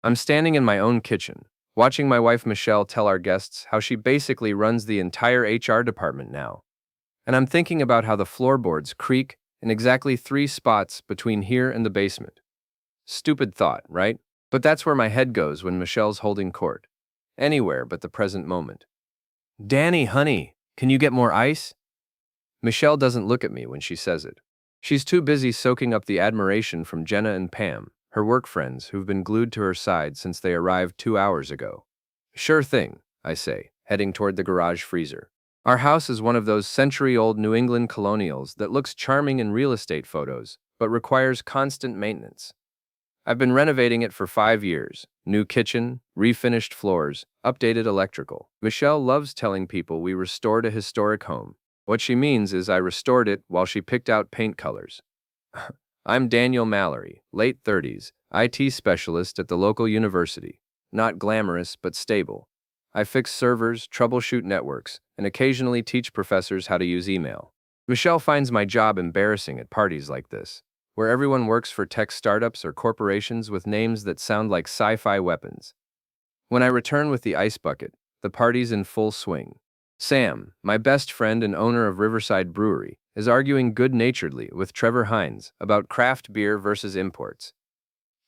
I'm standing in my own kitchen, watching my wife Michelle tell our guests how she basically runs the entire HR department now. And I'm thinking about how the floorboards creak in exactly 3 spots between here and the basement. Stupid thought, right? But that's where my head goes when Michelle's holding court. Anywhere but the present moment. Danny, honey, can you get more ice? Michelle doesn't look at me when she says it. She's too busy soaking up the admiration from Jenna and Pam, her work friends who've been glued to her side since they arrived 2 hours ago. Sure thing, I say, heading toward the garage freezer. Our house is one of those century-old New England colonials that looks charming in real estate photos, but requires constant maintenance. I've been renovating it for 5 years. New kitchen, refinished floors, updated electrical. Michelle loves telling people we restored a historic home. What she means is I restored it while she picked out paint colors. I'm Daniel Mallory, late 30s, IT specialist at the local university. Not glamorous, but stable. I fix servers, troubleshoot networks, and occasionally teach professors how to use email. Michelle finds my job embarrassing at parties like this, where everyone works for tech startups or corporations with names that sound like sci-fi weapons. When I return with the ice bucket, the party's in full swing. Sam, my best friend and owner of Riverside Brewery, is arguing good-naturedly with Trevor Hines about craft beer versus imports.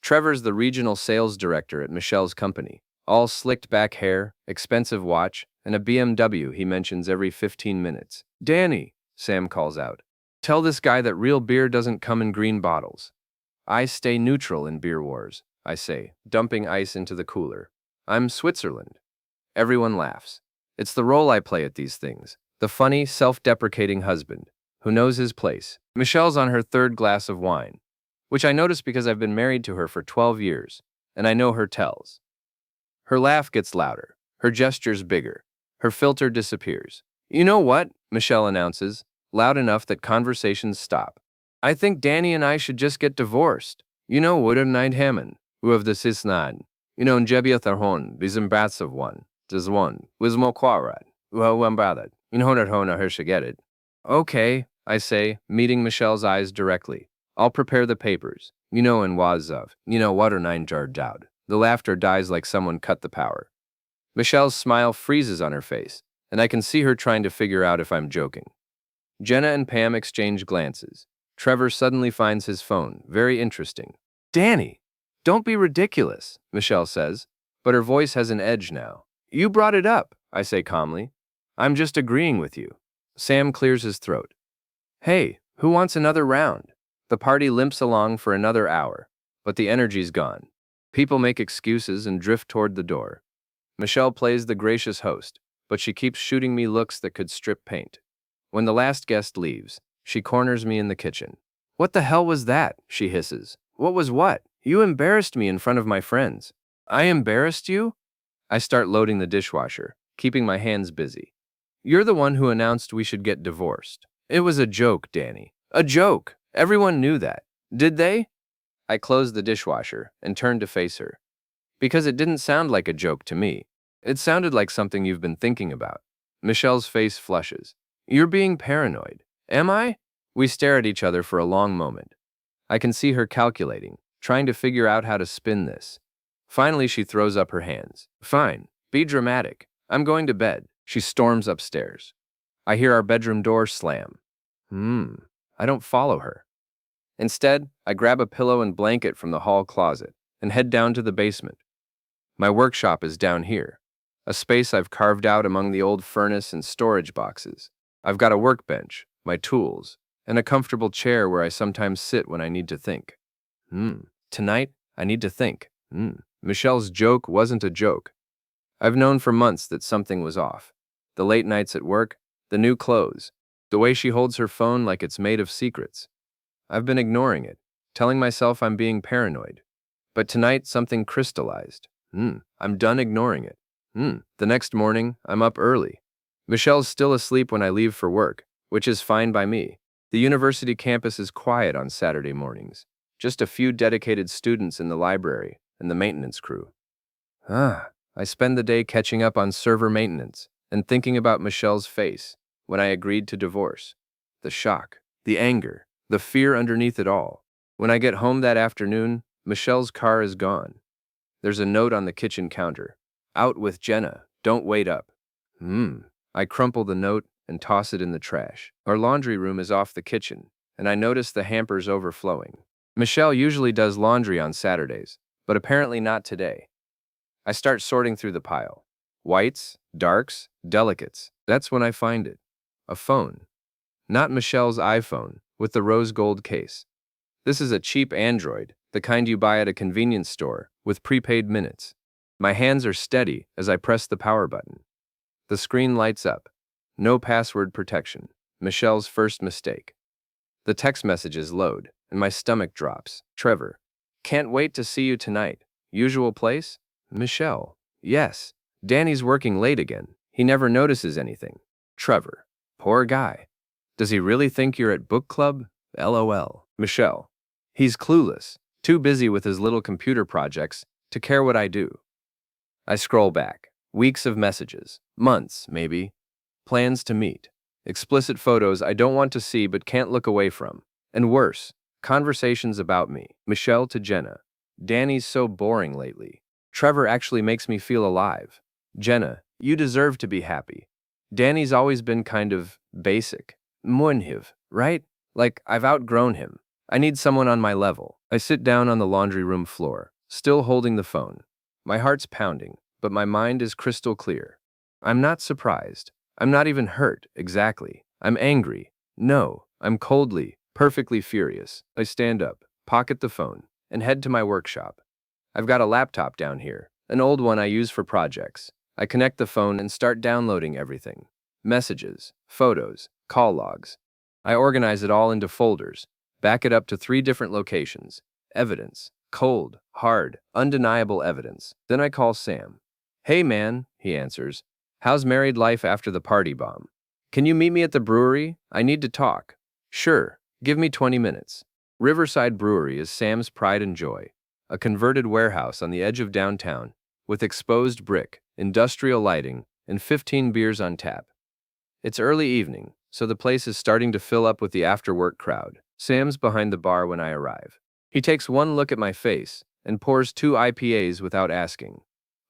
Trevor's the regional sales director at Michelle's company, all slicked back hair, expensive watch, and a BMW he mentions every 15 minutes. Danny, Sam calls out. Tell this guy that real beer doesn't come in green bottles. I stay neutral in beer wars, I say, dumping ice into the cooler. I'm Switzerland. Everyone laughs. It's the role I play at these things, the funny, self-deprecating husband, who knows his place. Michelle's on her third glass of wine, which I notice because I've been married to her for 12 years, and I know her tells. Her laugh gets louder, her gestures bigger, her filter disappears. You know what? Michelle announces, loud enough that conversations stop. I think Danny and I should just get divorced. You know, wouldn't I, Hammond? Who of the Sisnan? You know, Njebia Bizim Bats of one. Does one. Wismo Quarad. Uhawanbadat. You know that Hona her should get it. Okay, I say, meeting Michelle's eyes directly. I'll prepare the papers. You know, in Wazav. You know, what are 9 jar doud. The laughter dies like someone cut the power. Michelle's smile freezes on her face, and I can see her trying to figure out if I'm joking. Jenna and Pam exchange glances. Trevor suddenly finds his phone. Very interesting. Danny, don't be ridiculous, Michelle says, but her voice has an edge now. You brought it up, I say calmly. I'm just agreeing with you. Sam clears his throat. Hey, who wants another round? The party limps along for another hour, but the energy's gone. People make excuses and drift toward the door. Michelle plays the gracious host, but she keeps shooting me looks that could strip paint. When the last guest leaves, she corners me in the kitchen. What the hell was that? She hisses. What was what? You embarrassed me in front of my friends. I embarrassed you? I start loading the dishwasher, keeping my hands busy. You're the one who announced we should get divorced. It was a joke, Danny. A joke. Everyone knew that. Did they? I closed the dishwasher and turned to face her. Because it didn't sound like a joke to me. It sounded like something you've been thinking about. Michelle's face flushes. You're being paranoid. Am I? We stare at each other for a long moment. I can see her calculating, trying to figure out how to spin this. Finally, she throws up her hands. Fine, be dramatic. I'm going to bed. She storms upstairs. I hear our bedroom door slam. I don't follow her. Instead, I grab a pillow and blanket from the hall closet and head down to the basement. My workshop is down here, a space I've carved out among the old furnace and storage boxes. I've got a workbench, my tools, and a comfortable chair where I sometimes sit when I need to think. Tonight, I need to think. Michelle's joke wasn't a joke. I've known for months that something was off. The late nights at work, the new clothes, the way she holds her phone like it's made of secrets. I've been ignoring it, telling myself I'm being paranoid. But tonight, something crystallized. I'm done ignoring it. The next morning, I'm up early. Michelle's still asleep when I leave for work, which is fine by me. The university campus is quiet on Saturday mornings. Just a few dedicated students in the library and the maintenance crew. I spend the day catching up on server maintenance and thinking about Michelle's face when I agreed to divorce. The shock, the anger, the fear underneath it all. When I get home that afternoon, Michelle's car is gone. There's a note on the kitchen counter. Out with Jenna. Don't wait up. I crumple the note and toss it in the trash. Our laundry room is off the kitchen, and I notice the hampers overflowing. Michelle usually does laundry on Saturdays, but apparently not today. I start sorting through the pile. Whites, darks, delicates. That's when I find it. A phone. Not Michelle's iPhone, with the rose gold case. This is a cheap Android, the kind you buy at a convenience store, with prepaid minutes. My hands are steady as I press the power button. The screen lights up. No password protection. Michelle's first mistake. The text messages load, and my stomach drops. Trevor. Can't wait to see you tonight. Usual place? Michelle. Yes. Danny's working late again. He never notices anything. Trevor. Poor guy. Does he really think you're at book club? LOL. Michelle. He's clueless, too busy with his little computer projects to care what I do. I scroll back. Weeks of messages. Months, maybe. Plans to meet. Explicit photos I don't want to see but can't look away from. And worse, conversations about me. Michelle to Jenna. Danny's so boring lately. Trevor actually makes me feel alive. Jenna, you deserve to be happy. Danny's always been kind of basic. Munhiv, right? Like, I've outgrown him. I need someone on my level. I sit down on the laundry room floor, still holding the phone. My heart's pounding, but my mind is crystal clear. I'm not surprised. I'm not even hurt, exactly. I'm angry. No, I'm coldly, perfectly furious. I stand up, pocket the phone, and head to my workshop. I've got a laptop down here, an old one I use for projects. I connect the phone and start downloading everything. Messages, photos, call logs. I organize it all into folders, back it up to 3 different locations. Evidence. Cold, hard, undeniable evidence. Then I call Sam. Hey man, he answers. How's married life after the party bomb? Can you meet me at the brewery? I need to talk. Sure, give me 20 minutes. Riverside Brewery is Sam's pride and joy. A converted warehouse on the edge of downtown, with exposed brick, industrial lighting, and 15 beers on tap. It's early evening, so the place is starting to fill up with the after-work crowd. Sam's behind the bar when I arrive. He takes one look at my face and pours 2 IPAs without asking.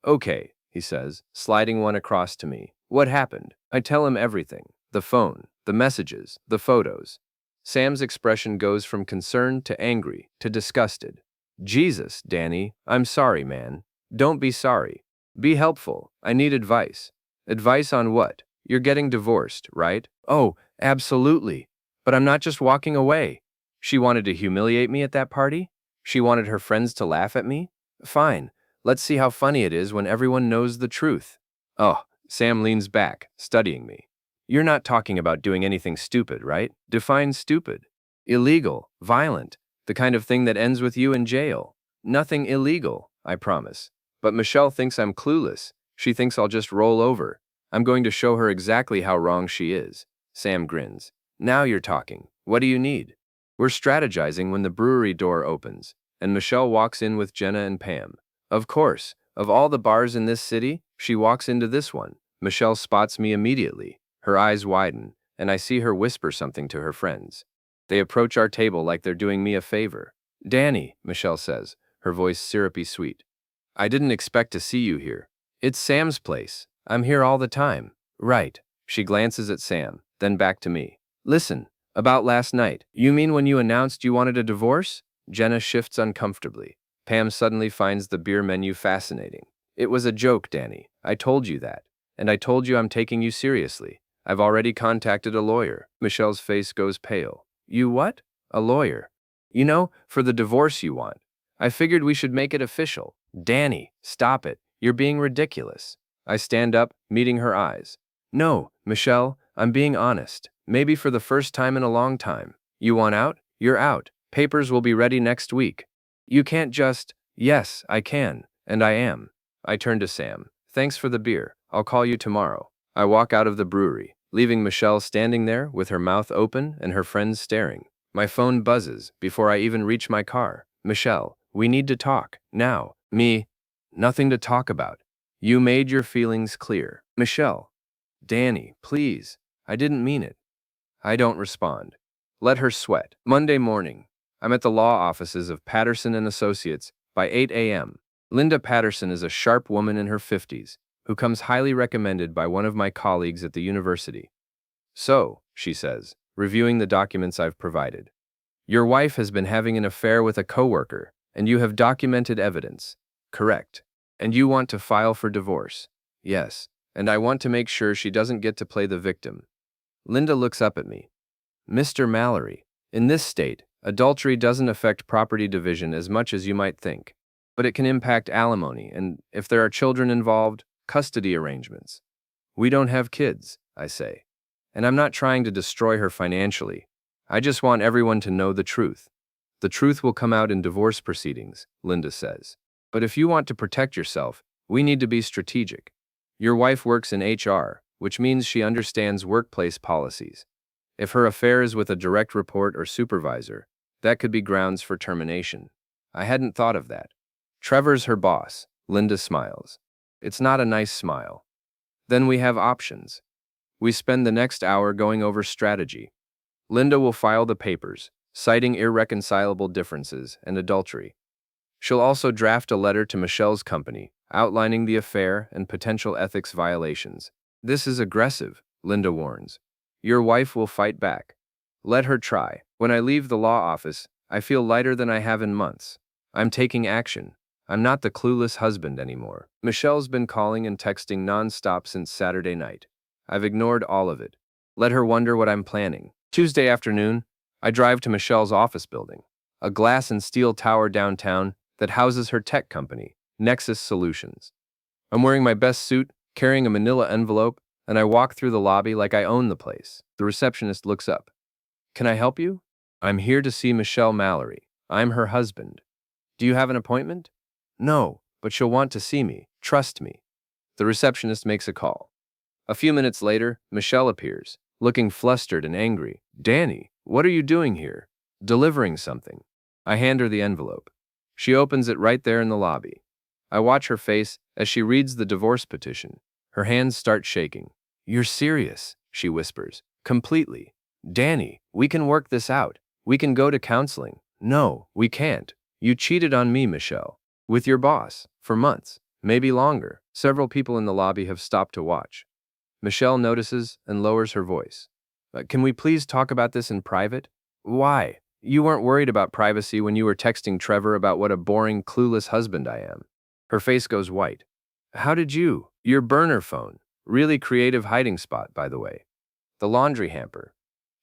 Okay, he says, sliding one across to me. What happened? I tell him everything. The phone, the messages, the photos. Sam's expression goes from concerned to angry to disgusted. Jesus, Danny, I'm sorry, man. Don't be sorry. Be helpful. I need advice. Advice on what? You're getting divorced, right? Oh, absolutely. But I'm not just walking away. She wanted to humiliate me at that party? She wanted her friends to laugh at me? Fine. Let's see how funny it is when everyone knows the truth. Oh, Sam leans back, studying me. You're not talking about doing anything stupid, right? Define stupid. Illegal, violent, the kind of thing that ends with you in jail. Nothing illegal, I promise. But Michelle thinks I'm clueless. She thinks I'll just roll over. I'm going to show her exactly how wrong she is. Sam grins. Now you're talking. What do you need? We're strategizing when the brewery door opens, and Michelle walks in with Jenna and Pam. Of course, of all the bars in this city, she walks into this one. Michelle spots me immediately. Her eyes widen, and I see her whisper something to her friends. They approach our table like they're doing me a favor. Danny, Michelle says, her voice syrupy sweet. I didn't expect to see you here. It's Sam's place. I'm here all the time. Right. She glances at Sam, then back to me. Listen, about last night. You mean when you announced you wanted a divorce? Jenna shifts uncomfortably. Pam suddenly finds the beer menu fascinating. It was a joke, Danny. I told you that. And I told you I'm taking you seriously. I've already contacted a lawyer. Michelle's face goes pale. You what? A lawyer? You know, for the divorce you want. I figured we should make it official. Danny, stop it. You're being ridiculous. I stand up, meeting her eyes. No, Michelle, I'm being honest. Maybe for the first time in a long time. You want out? You're out. Papers will be ready next week. You can't just... Yes, I can. And I am. I turn to Sam. Thanks for the beer. I'll call you tomorrow. I walk out of the brewery, leaving Michelle standing there with her mouth open and her friends staring. My phone buzzes before I even reach my car. Michelle, we need to talk. Now. Me. Nothing to talk about. You made your feelings clear. Michelle. Danny, please. I didn't mean it. I don't respond. Let her sweat. Monday morning. I'm at the law offices of Patterson and Associates by 8 a.m. Linda Patterson is a sharp woman in her 50s who comes highly recommended by one of my colleagues at the university. So, she says, reviewing the documents I've provided, your wife has been having an affair with a coworker, and you have documented evidence. Correct. And you want to file for divorce. Yes. And I want to make sure she doesn't get to play the victim. Linda looks up at me. Mr. Mallory, in this state, adultery doesn't affect property division as much as you might think. But it can impact alimony, and if there are children involved, custody arrangements. We don't have kids, I say. And I'm not trying to destroy her financially. I just want everyone to know the truth. The truth will come out in divorce proceedings, Linda says. But if you want to protect yourself, we need to be strategic. Your wife works in HR, which means she understands workplace policies. If her affair is with a direct report or supervisor, that could be grounds for termination. I hadn't thought of that. Trevor's her boss, Linda smiles. It's not a nice smile. Then we have options. We spend the next hour going over strategy. Linda will file the papers, citing irreconcilable differences and adultery. She'll also draft a letter to Michelle's company, outlining the affair and potential ethics violations. This is aggressive, Linda warns. Your wife will fight back. Let her try. When I leave the law office, I feel lighter than I have in months. I'm taking action. I'm not the clueless husband anymore. Michelle's been calling and texting non-stop since Saturday night. I've ignored all of it. Let her wonder what I'm planning. Tuesday afternoon, I drive to Michelle's office building, a glass and steel tower downtown that houses her tech company, Nexus Solutions. I'm wearing my best suit, carrying a manila envelope, and I walk through the lobby like I own the place. The receptionist looks up. Can I help you? I'm here to see Michelle Mallory. I'm her husband. Do you have an appointment? No, but she'll want to see me. Trust me. The receptionist makes a call. A few minutes later, Michelle appears, looking flustered and angry. Danny, what are you doing here? Delivering something. I hand her the envelope. She opens it right there in the lobby. I watch her face as she reads the divorce petition. Her hands start shaking. You're serious, she whispers. Completely. Danny, we can work this out. We can go to counseling. No, we can't. You cheated on me, Michelle. With your boss. For months. Maybe longer. Several people in the lobby have stopped to watch. Michelle notices and lowers her voice. Can we please talk about this in private? Why? You weren't worried about privacy when you were texting Trevor about what a boring, clueless husband I am. Her face goes white. How did you? Your burner phone. Really creative hiding spot, by the way. The laundry hamper.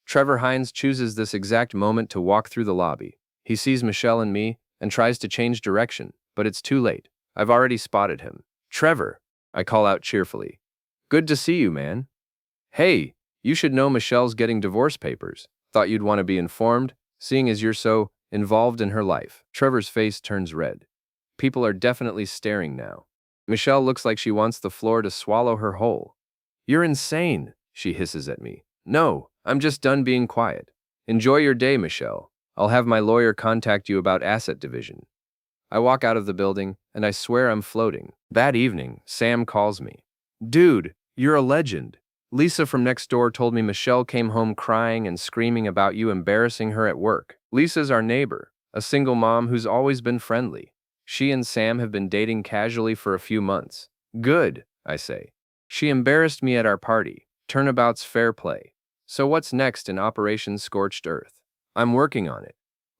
Trevor Hines chooses this exact moment to walk through the lobby. He sees Michelle and me and tries to change direction, but it's too late. I've already spotted him. Trevor, I call out cheerfully. Good to see you, man. Hey, you should know Michelle's getting divorce papers. Thought you'd want to be informed, seeing as you're so involved in her life. Trevor's face turns red. People are definitely staring now. Michelle looks like she wants the floor to swallow her whole. You're insane, she hisses at me. No, I'm just done being quiet. Enjoy your day, Michelle. I'll have my lawyer contact you about asset division. I walk out of the building, and I swear I'm floating. That evening, Sam calls me. Dude, you're a legend. Lisa from next door told me Michelle came home crying and screaming about you embarrassing her at work. Lisa's our neighbor, a single mom who's always been friendly. She and Sam have been dating casually for a few months. Good, I say. She embarrassed me at our party. Turnabout's fair play. So what's next in Operation Scorched Earth? I'm working on it.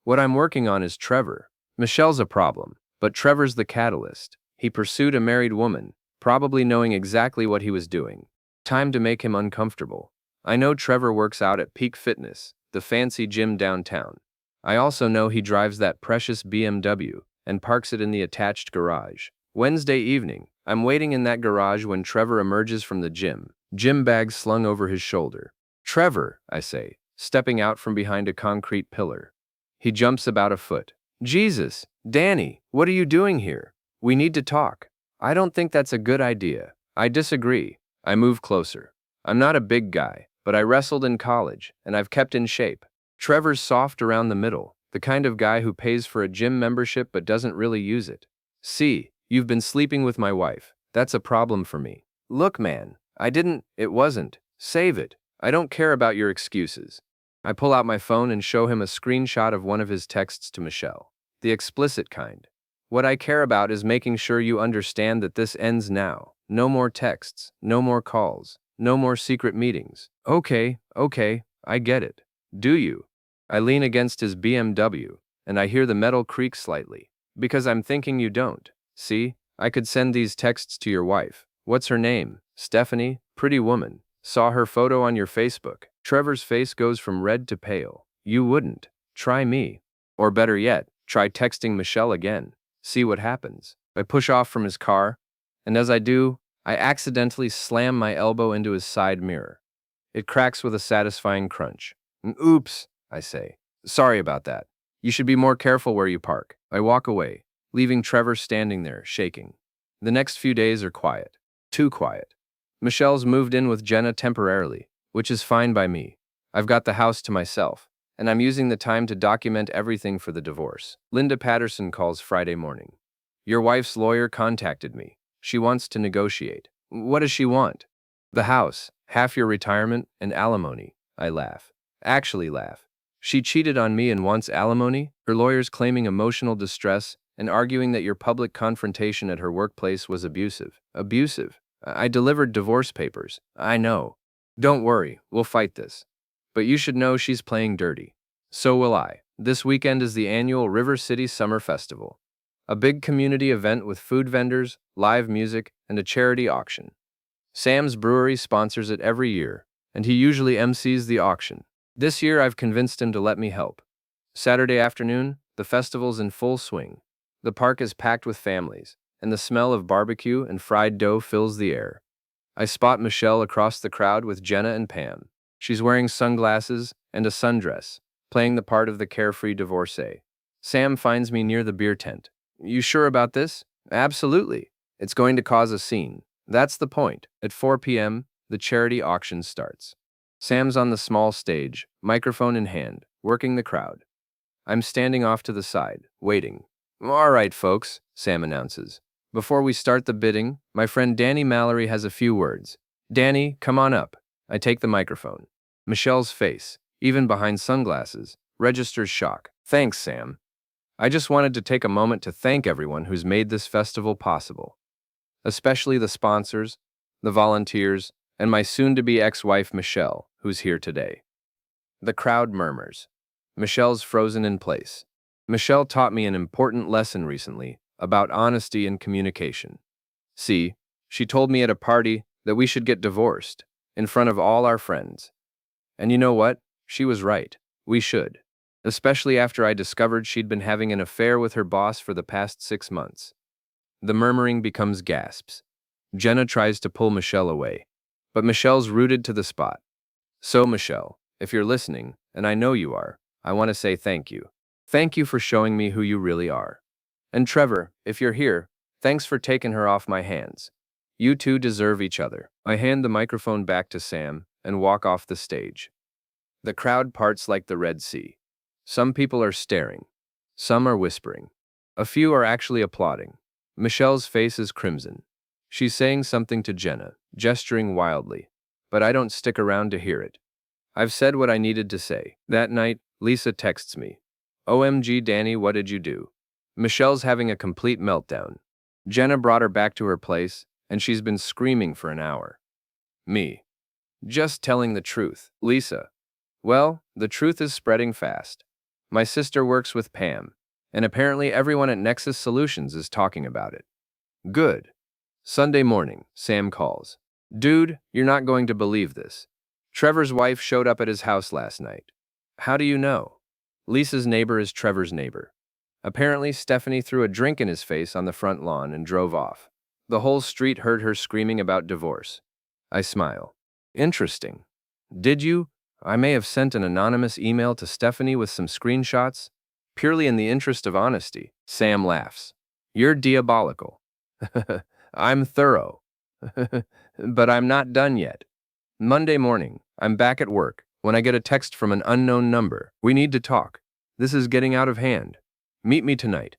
What I'm working on is Trevor. Michelle's a problem, but Trevor's the catalyst. He pursued a married woman, probably knowing exactly what he was doing. Time to make him uncomfortable. I know Trevor works out at Peak Fitness, the fancy gym downtown. I also know he drives that precious BMW and parks it in the attached garage. Wednesday evening, I'm waiting in that garage when Trevor emerges from the gym bag slung over his shoulder. Trevor, I say, stepping out from behind a concrete pillar. He jumps about a foot. Jesus, Danny, what are you doing here? We need to talk. I don't think that's a good idea. I disagree. I move closer. I'm not a big guy, but I wrestled in college, and I've kept in shape. Trevor's soft around the middle, the kind of guy who pays for a gym membership but doesn't really use it. See, you've been sleeping with my wife. That's a problem for me. Look, man, it wasn't. Save it. I don't care about your excuses. I pull out my phone and show him a screenshot of one of his texts to Michelle. The explicit kind. What I care about is making sure you understand that this ends now. No more texts, no more calls, no more secret meetings. Okay, I get it. Do you? I lean against his BMW, and I hear the metal creak slightly. Because I'm thinking you don't. See, I could send these texts to your wife. What's her name? Stephanie? Pretty woman. Saw her photo on your Facebook. Trevor's face goes from red to pale. You wouldn't. Try me. Or better yet, try texting Michelle again. See what happens. I push off from his car, and as I do, I accidentally slam my elbow into his side mirror. It cracks with a satisfying crunch. Oops, I say. Sorry about that. You should be more careful where you park. I walk away, leaving Trevor standing there, shaking. The next few days are quiet. Too quiet. Michelle's moved in with Jenna temporarily, which is fine by me. I've got the house to myself, and I'm using the time to document everything for the divorce. Linda Patterson calls Friday morning. Your wife's lawyer contacted me. She wants to negotiate. What does she want? The house, half your retirement, and alimony. I laugh. Actually laugh. She cheated on me and wants alimony? Her lawyer's claiming emotional distress and arguing that your public confrontation at her workplace was abusive. Abusive? I delivered divorce papers. I know. Don't worry, we'll fight this. But you should know she's playing dirty. So will I. This weekend is the annual River City Summer Festival. A big community event with food vendors, live music, and a charity auction. Sam's Brewery sponsors it every year, and he usually MCs the auction. This year I've convinced him to let me help. Saturday afternoon, the festival's in full swing. The park is packed with families, and the smell of barbecue and fried dough fills the air. I spot Michelle across the crowd with Jenna and Pam. She's wearing sunglasses and a sundress, playing the part of the carefree divorcee. Sam finds me near the beer tent. You sure about this? Absolutely. It's going to cause a scene. That's the point. At 4 p.m., the charity auction starts. Sam's on the small stage, microphone in hand, working the crowd. I'm standing off to the side, waiting. All right, folks, Sam announces. Before we start the bidding, my friend Danny Mallory has a few words. Danny, come on up. I take the microphone. Michelle's face, even behind sunglasses, registers shock. Thanks, Sam. I just wanted to take a moment to thank everyone who's made this festival possible. Especially the sponsors, the volunteers, and my soon-to-be ex-wife Michelle, who's here today. The crowd murmurs. Michelle's frozen in place. Michelle taught me an important lesson recently about honesty and communication. See, she told me at a party that we should get divorced, in front of all our friends. And you know what? She was right. We should. Especially after I discovered she'd been having an affair with her boss for the past 6 months. The murmuring becomes gasps. Jenna tries to pull Michelle away, but Michelle's rooted to the spot. So Michelle, if you're listening, and I know you are, I want to say thank you. Thank you for showing me who you really are. And Trevor, if you're here, thanks for taking her off my hands. You two deserve each other. I hand the microphone back to Sam and walk off the stage. The crowd parts like the Red Sea. Some people are staring. Some are whispering. A few are actually applauding. Michelle's face is crimson. She's saying something to Jenna, gesturing wildly. But I don't stick around to hear it. I've said what I needed to say. That night, Lisa texts me. OMG, Danny, what did you do? Michelle's having a complete meltdown. Jenna brought her back to her place, and she's been screaming for an hour. Me. Just telling the truth. Lisa. Well, the truth is spreading fast. My sister works with Pam, and apparently everyone at Nexus Solutions is talking about it. Good. Sunday morning, Sam calls. Dude, you're not going to believe this. Trevor's wife showed up at his house last night. How do you know? Lisa's neighbor is Trevor's neighbor. Apparently, Stephanie threw a drink in his face on the front lawn and drove off. The whole street heard her screaming about divorce. I smile. Interesting. Did you? I may have sent an anonymous email to Stephanie with some screenshots, purely in the interest of honesty. Sam laughs. You're diabolical. I'm thorough. But I'm not done yet. Monday morning, I'm back at work when I get a text from an unknown number. We need to talk. This is getting out of hand. Meet me tonight.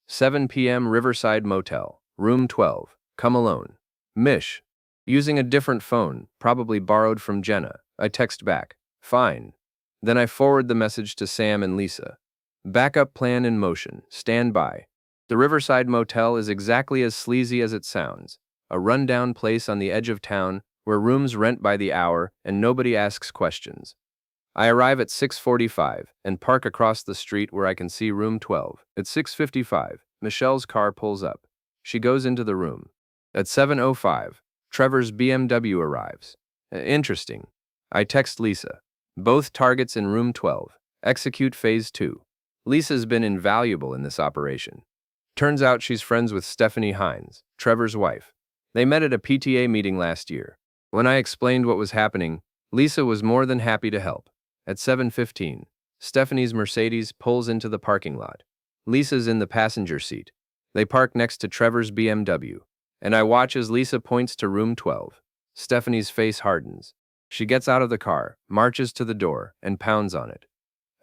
7 p.m. Riverside Motel, room 12. Come alone. Mish. Using a different phone, probably borrowed from Jenna, I text back. Fine. Then I forward the message to Sam and Lisa. Backup plan in motion. Stand by. The Riverside Motel is exactly as sleazy as it sounds. A rundown place on the edge of town where rooms rent by the hour and nobody asks questions. I arrive at 6:45 and park across the street where I can see room 12. At 6:55, Michelle's car pulls up. She goes into the room. At 7:05, Trevor's BMW arrives. Interesting. I text Lisa. Both targets in room 12. Execute phase 2. Lisa's been invaluable in this operation. Turns out she's friends with Stephanie Hines, Trevor's wife. They met at a PTA meeting last year. When I explained what was happening, Lisa was more than happy to help. At 7:15, Stephanie's Mercedes pulls into the parking lot. Lisa's in the passenger seat. They park next to Trevor's BMW, and I watch as Lisa points to room 12. Stephanie's face hardens. She gets out of the car, marches to the door, and pounds on it.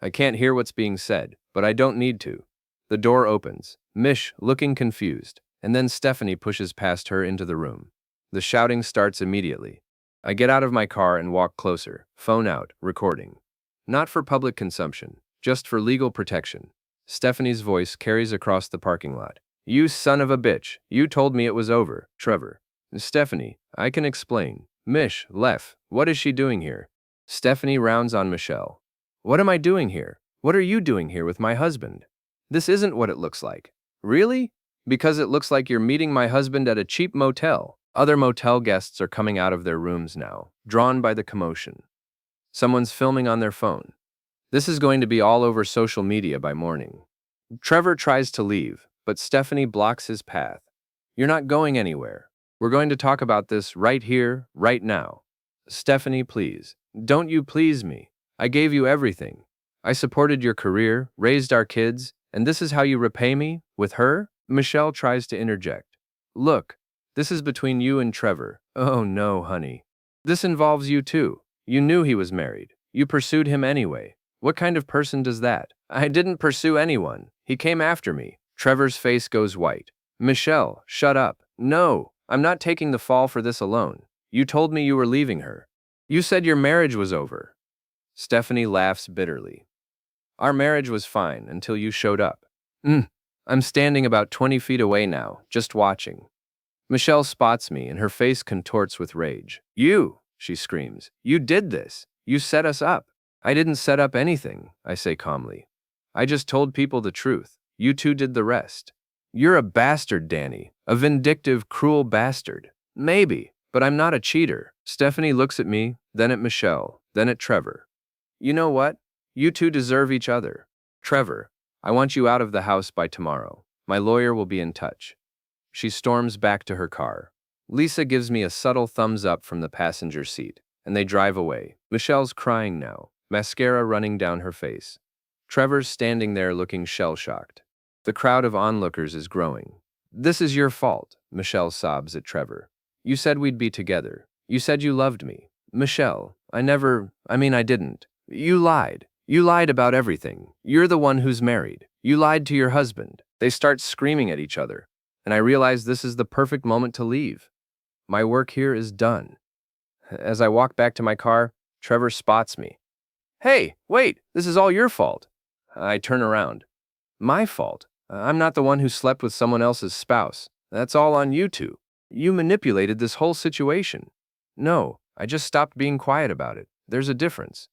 I can't hear what's being said, but I don't need to. The door opens, Mish looking confused, and then Stephanie pushes past her into the room. The shouting starts immediately. I get out of my car and walk closer, phone out, recording. Not for public consumption, just for legal protection. Stephanie's voice carries across the parking lot. You son of a bitch, you told me it was over, Trevor. Stephanie, I can explain. Mish, Lef, what is she doing here? Stephanie rounds on Michelle. What am I doing here? What are you doing here with my husband? This isn't what it looks like. Really? Because it looks like you're meeting my husband at a cheap motel. Other motel guests are coming out of their rooms now, drawn by the commotion. Someone's filming on their phone. This is going to be all over social media by morning. Trevor tries to leave, but Stephanie blocks his path. You're not going anywhere. We're going to talk about this right here, right now. Stephanie, please. Don't you please me. I gave you everything. I supported your career, raised our kids, and this is how you repay me? With her? Michelle tries to interject. Look, this is between you and Trevor. Oh no, honey. This involves you too. You knew he was married. You pursued him anyway. What kind of person does that? I didn't pursue anyone. He came after me. Trevor's face goes white. Michelle, shut up. No, I'm not taking the fall for this alone. You told me you were leaving her. You said your marriage was over. Stephanie laughs bitterly. Our marriage was fine until you showed up. I'm standing about 20 feet away now, just watching. Michelle spots me and her face contorts with rage. You, she screams. You did this. You set us up. I didn't set up anything, I say calmly. I just told people the truth. You two did the rest. You're a bastard, Danny. A vindictive, cruel bastard. Maybe, but I'm not a cheater. Stephanie looks at me, then at Michelle, then at Trevor. You know what? You two deserve each other. Trevor, I want you out of the house by tomorrow. My lawyer will be in touch. She storms back to her car. Lisa gives me a subtle thumbs up from the passenger seat, and they drive away. Michelle's crying now, mascara running down her face. Trevor's standing there looking shell-shocked. The crowd of onlookers is growing. This is your fault, Michelle sobs at Trevor. You said we'd be together. You said you loved me. Michelle, I didn't. You lied. You lied about everything. You're the one who's married. You lied to your husband. They start screaming at each other, and I realize this is the perfect moment to leave. My work here is done. As I walk back to my car, Trevor spots me. Hey, wait, this is all your fault. I turn around. My fault? I'm not the one who slept with someone else's spouse. That's all on you two. You manipulated this whole situation. No, I just stopped being quiet about it. There's a difference.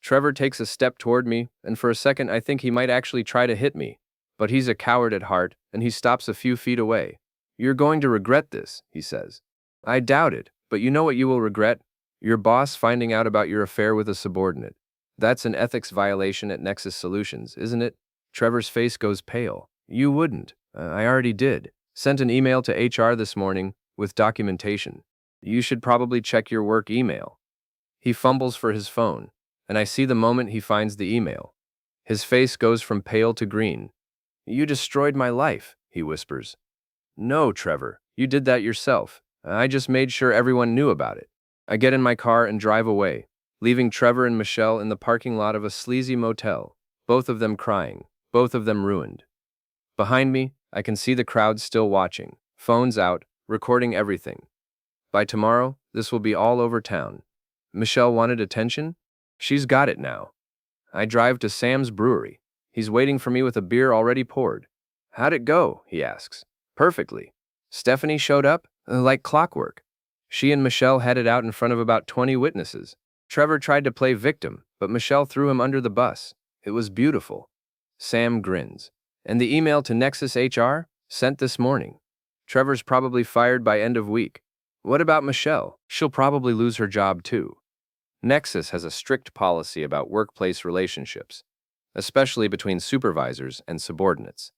Trevor takes a step toward me, and for a second I think he might actually try to hit me. But he's a coward at heart, and he stops a few feet away. You're going to regret this, he says. I doubt it, but you know what you will regret? Your boss finding out about your affair with a subordinate. That's an ethics violation at Nexus Solutions, isn't it? Trevor's face goes pale. You wouldn't. I already did. Sent an email to HR this morning with documentation. You should probably check your work email. He fumbles for his phone, and I see the moment he finds the email. His face goes from pale to green. You destroyed my life, he whispers. No, Trevor, you did that yourself. I just made sure everyone knew about it. I get in my car and drive away, leaving Trevor and Michelle in the parking lot of a sleazy motel, both of them crying, both of them ruined. Behind me, I can see the crowd still watching, phones out, recording everything. By tomorrow, this will be all over town. Michelle wanted attention? She's got it now. I drive to Sam's brewery. He's waiting for me with a beer already poured. How'd it go? He asks. Perfectly. Stephanie showed up, like clockwork. She and Michelle had it out in front of about 20 witnesses. Trevor tried to play victim, but Michelle threw him under the bus. It was beautiful. Sam grins. And the email to Nexus HR? Sent this morning. Trevor's probably fired by end of week. What about Michelle? She'll probably lose her job too. Nexus has a strict policy about workplace relationships, especially between supervisors and subordinates.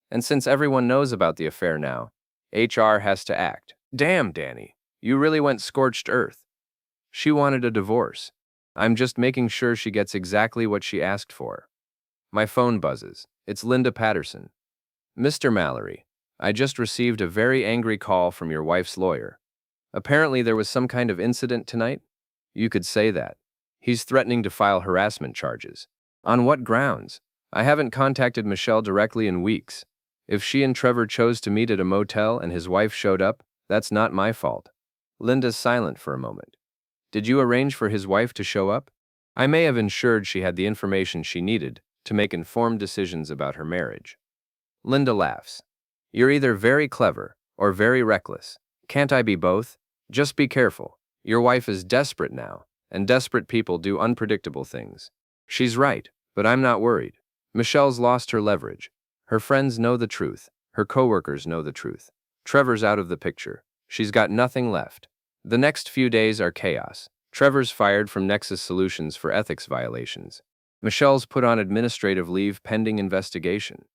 And since everyone knows about the affair now, HR has to act. Damn, Danny, you really went scorched earth. She wanted a divorce. I'm just making sure she gets exactly what she asked for. My phone buzzes. It's Linda Patterson. Mr. Mallory, I just received a very angry call from your wife's lawyer. Apparently there was some kind of incident tonight? You could say that. He's threatening to file harassment charges. On what grounds? I haven't contacted Michelle directly in weeks. If she and Trevor chose to meet at a motel and his wife showed up, that's not my fault. Linda's silent for a moment. Did you arrange for his wife to show up? I may have ensured she had the information she needed to make informed decisions about her marriage. Linda laughs. You're either very clever or very reckless. Can't I be both? Just be careful. Your wife is desperate now, and desperate people do unpredictable things. She's right, but I'm not worried. Michelle's lost her leverage. Her friends know the truth. Her coworkers know the truth. Trevor's out of the picture. She's got nothing left. The next few days are chaos. Trevor's fired from Nexus Solutions for ethics violations. Michelle's put on administrative leave pending investigation.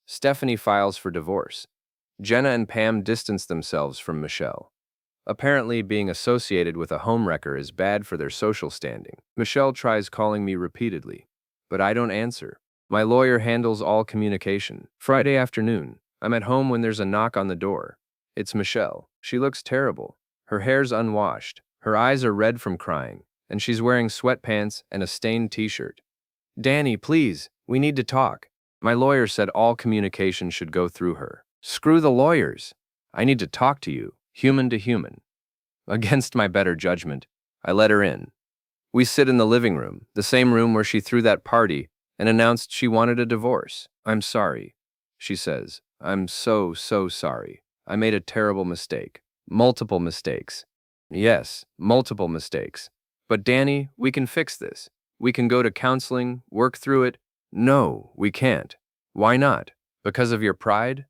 Stephanie files for divorce. Jenna and Pam distance themselves from Michelle. Apparently, being associated with a homewrecker is bad for their social standing. Michelle tries calling me repeatedly, but I don't answer. My lawyer handles all communication. Friday afternoon, I'm at home when there's a knock on the door. It's Michelle. She looks terrible. Her hair's unwashed, her eyes are red from crying, and she's wearing sweatpants and a stained t-shirt. Danny, please, we need to talk. My lawyer said all communication should go through her. Screw the lawyers. I need to talk to you, human to human. Against my better judgment, I let her in. We sit in the living room, the same room where she threw that party and announced she wanted a divorce. I'm sorry, she says. I'm so sorry. I made a terrible mistake. Multiple mistakes. Yes, multiple mistakes. But Danny, we can fix this. We can go to counseling, work through it. No, we can't. Why not? Because of your pride?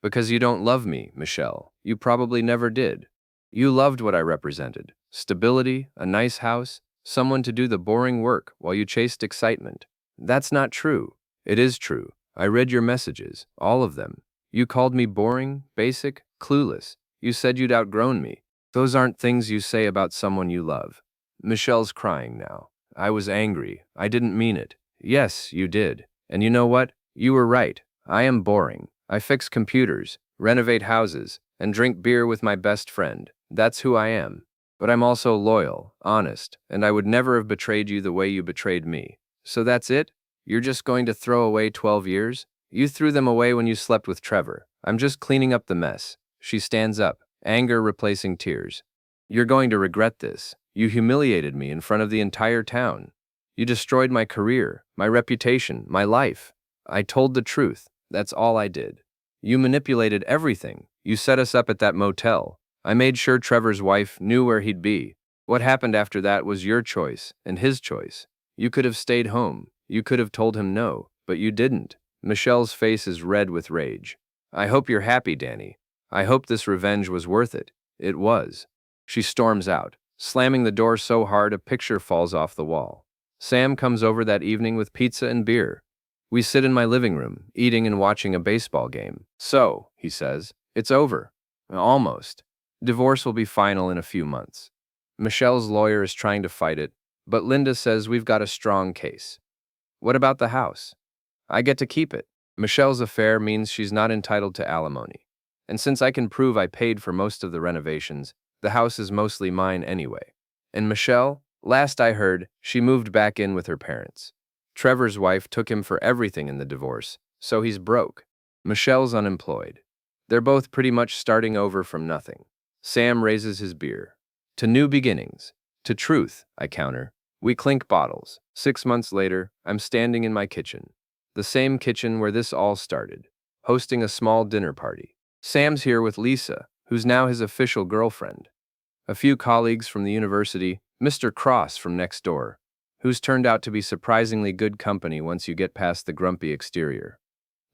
Because you don't love me, Michelle. You probably never did. You loved what I represented. Stability, a nice house, someone to do the boring work while you chased excitement. That's not true. It is true. I read your messages, all of them. You called me boring, basic, clueless. You said you'd outgrown me. Those aren't things you say about someone you love. Michelle's crying now. I was angry. I didn't mean it. Yes, you did. And you know what? You were right. I am boring. I fix computers, renovate houses, and drink beer with my best friend. That's who I am. But I'm also loyal, honest, and I would never have betrayed you the way you betrayed me. So that's it? You're just going to throw away 12 years? You threw them away when you slept with Trevor. I'm just cleaning up the mess. She stands up, anger replacing tears. You're going to regret this. You humiliated me in front of the entire town. You destroyed my career, my reputation, my life. I told the truth. That's all I did. You manipulated everything. You set us up at that motel. I made sure Trevor's wife knew where he'd be. What happened after that was your choice and his choice. You could have stayed home. You could have told him no, but you didn't. Michelle's face is red with rage. I hope you're happy, Danny. I hope this revenge was worth it. It was. She storms out, slamming the door so hard a picture falls off the wall. Sam comes over that evening with pizza and beer. We sit in my living room, eating and watching a baseball game. So, he says, it's over. Almost. Divorce will be final in a few months. Michelle's lawyer is trying to fight it, but Linda says we've got a strong case. What about the house? I get to keep it. Michelle's affair means she's not entitled to alimony. And since I can prove I paid for most of the renovations, the house is mostly mine anyway. And Michelle, last I heard, she moved back in with her parents. Trevor's wife took him for everything in the divorce, so he's broke. Michelle's unemployed. They're both pretty much starting over from nothing. Sam raises his beer. To new beginnings. To truth, I counter. We clink bottles. 6 months later, I'm standing in my kitchen. The same kitchen where this all started. hosting a small dinner party. Sam's here with Lisa, who's now his official girlfriend. A few colleagues from the university, Mr. Cross from next door, who's turned out to be surprisingly good company once you get past the grumpy exterior.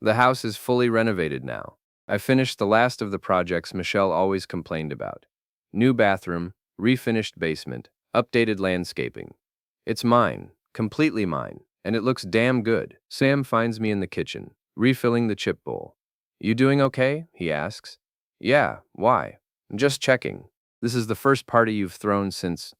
The house is fully renovated now. I finished the last of the projects Michelle always complained about. New bathroom, refinished basement, updated landscaping. It's mine, completely mine, and it looks damn good. Sam finds me in the kitchen, refilling the chip bowl. You doing okay? He asks. Yeah, why? Just checking. This is the first party you've thrown since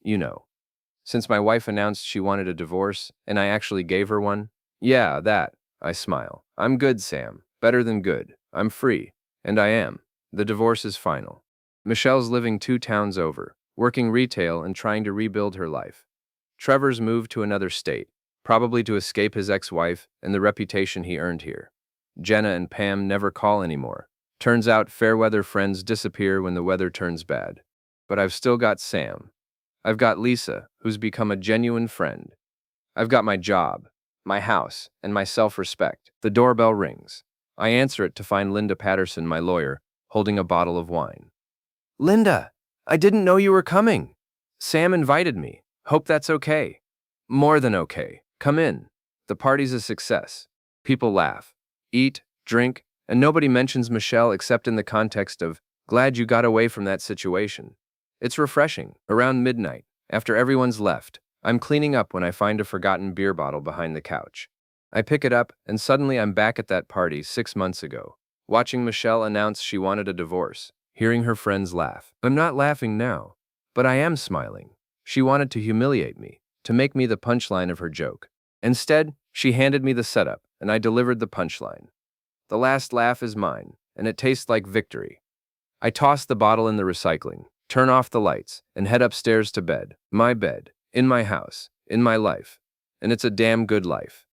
my wife announced she wanted a divorce, and I actually gave her one. Yeah, that. I smile. I'm good, Sam. Better than good. I'm free. And I am. The divorce is final. Michelle's living 2 towns over, working retail and trying to rebuild her life. Trevor's moved to another state, probably to escape his ex-wife and the reputation he earned here. Jenna and Pam never call anymore. Turns out fair-weather friends disappear when the weather turns bad. But I've still got Sam. I've got Lisa, who's become a genuine friend. I've got my job, my house, and my self-respect. The doorbell rings. I answer it to find Linda Patterson, my lawyer, holding a bottle of wine. Linda, I didn't know you were coming. Sam invited me. Hope that's okay. More than okay. Come in. The party's a success. People laugh, eat, drink, and nobody mentions Michelle except in the context of, glad you got away from that situation. It's refreshing. Around midnight, after everyone's left, I'm cleaning up when I find a forgotten beer bottle behind the couch. I pick it up, and suddenly I'm back at that party 6 months ago, watching Michelle announce she wanted a divorce, hearing her friends laugh. I'm not laughing now, but I am smiling. She wanted to humiliate me, to make me the punchline of her joke. Instead, she handed me the setup, and I delivered the punchline. The last laugh is mine, and it tastes like victory. I toss the bottle in the recycling, turn off the lights, and head upstairs to bed. My bed, in my house, in my life. And it's a damn good life.